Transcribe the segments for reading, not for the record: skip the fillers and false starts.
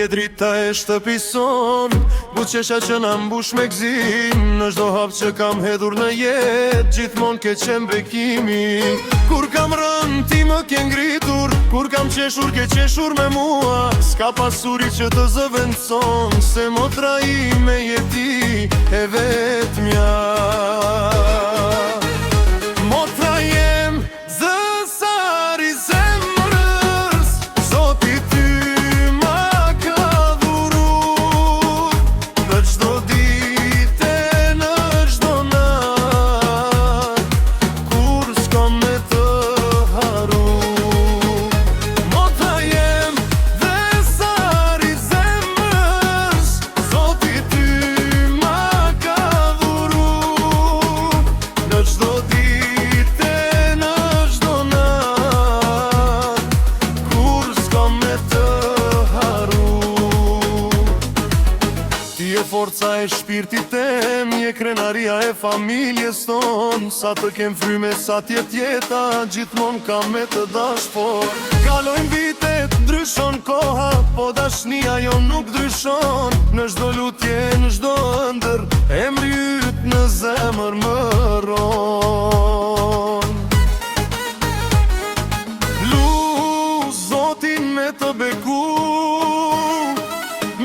je drita e shtëpison, buqesha që na mbush me gzim. Në çdo hap që kam hedhur në jetë, gjithmon ke qenë bekimi. Kur kam rënë ti më ke ngritur, kur kam qeshur ke qeshur me mua. S'ka pasuri që të zëvendëson, se motra ime je ti e vetmja. Motra jem zësar i zemrës, Zoti ty ma ka dhuru. Në çdo ditë e në çdo natë, kur s'kam me të haru. Motra jem zësar i zemrës, Zoti ty ma ka dhuru. Në çdo ditë e në çdo natë, kur s'kam me të haru. Ti je forca e shpirtit tem, je krenaria e familjes ton. Sa të kem fryme, sa t'jet jeta, gjithmon kam me të dashpor. Kalojnë vitet, ndryshon koha, po dashnia jo nuk ndryshon. Në çdo lutje, në çdo ëndër, emri yt në zemër më ron. Lu Zotin me të beku,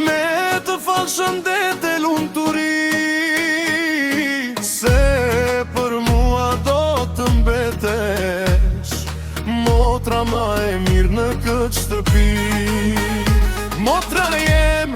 me të falë shëndet e lumturi, se për mua do të mbetesh, motra ma e mirë në këtë shtëpi. Motra jem